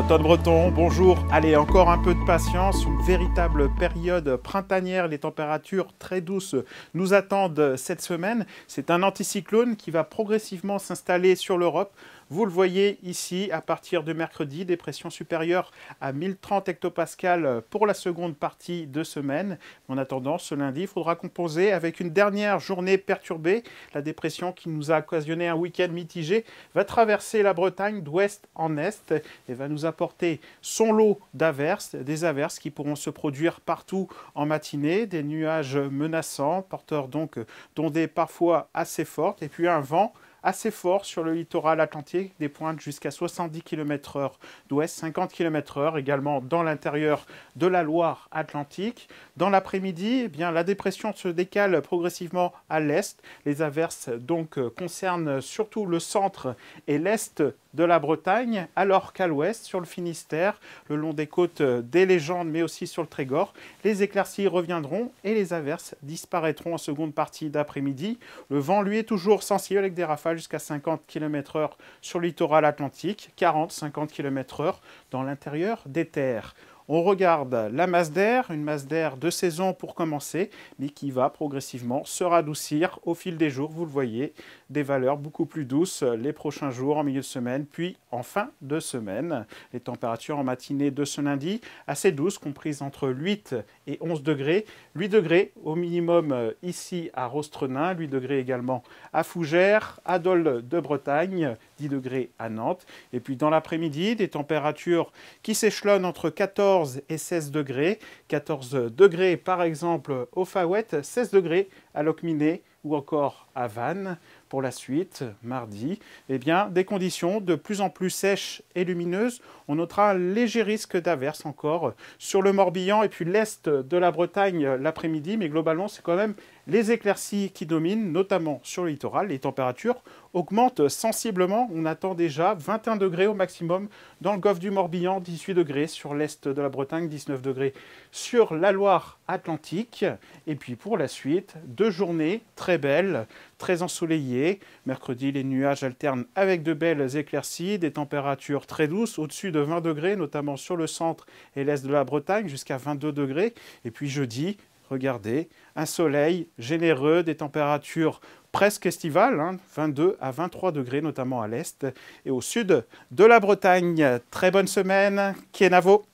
Bretonne Breton, bonjour. Allez, encore un peu de patience, une véritable période printanière. Les températures très douces nous attendent cette semaine. C'est un anticyclone qui va progressivement s'installer sur l'Europe. Vous le voyez ici, à partir de mercredi, des pressions supérieures à 1030 hectopascales pour la seconde partie de semaine. En attendant, ce lundi, il faudra composer avec une dernière journée perturbée. La dépression qui nous a occasionné un week-end mitigé va traverser la Bretagne d'ouest en est et va nous apporter son lot d'averses, des averses qui pourront se produire partout en matinée, des nuages menaçants, porteurs donc d'ondées parfois assez fortes, et puis un vent assez fort sur le littoral atlantique, des pointes jusqu'à 70 km/h d'ouest, 50 km/h également dans l'intérieur de la Loire-Atlantique. Dans l'après-midi, eh bien, la dépression se décale progressivement à l'est. Les averses donc concernent surtout le centre et l'est de la Bretagne, alors qu'à l'ouest, sur le Finistère, le long des côtes des Légendes, mais aussi sur le Trégor, les éclaircies reviendront et les averses disparaîtront en seconde partie d'après-midi. Le vent, lui, est toujours sensible avec des rafales jusqu'à 50 km/h sur le littoral atlantique, 40-50 km/h dans l'intérieur des terres. On regarde la masse d'air, une masse d'air de saison pour commencer, mais qui va progressivement se radoucir au fil des jours. Vous le voyez, des valeurs beaucoup plus douces les prochains jours, en milieu de semaine, puis en fin de semaine. Les températures en matinée de ce lundi, assez douces, comprises entre 8 et 11 degrés. 8 degrés au minimum ici à Rostrenain, 8 degrés également à Fougères, à Dol de Bretagne, 10 degrés à Nantes. Et puis dans l'après-midi, des températures qui s'échelonnent entre 14 et 16 degrés. 14 degrés par exemple au Faouette, 16 degrés à Locminé ou encore à Vannes. Pour la suite, mardi, eh bien, des conditions de plus en plus sèches et lumineuses. On notera un léger risque d'averse encore sur le Morbihan et puis l'est de la Bretagne l'après-midi, mais globalement, c'est quand même les éclaircies qui dominent, notamment sur le littoral. Les températures augmentent sensiblement. On attend déjà 21 degrés au maximum dans le golfe du Morbihan, 18 degrés sur l'est de la Bretagne, 19 degrés sur la Loire-Atlantique. Et puis pour la suite, 2 journées très belles, très ensoleillées. Mercredi, les nuages alternent avec de belles éclaircies, des températures très douces, au-dessus de 20 degrés, notamment sur le centre et l'est de la Bretagne, jusqu'à 22 degrés. Et puis jeudi, regardez, un soleil généreux, des températures presque estivales, 22 à 23 degrés, notamment à l'est et au sud de la Bretagne. Très bonne semaine, Kienavo.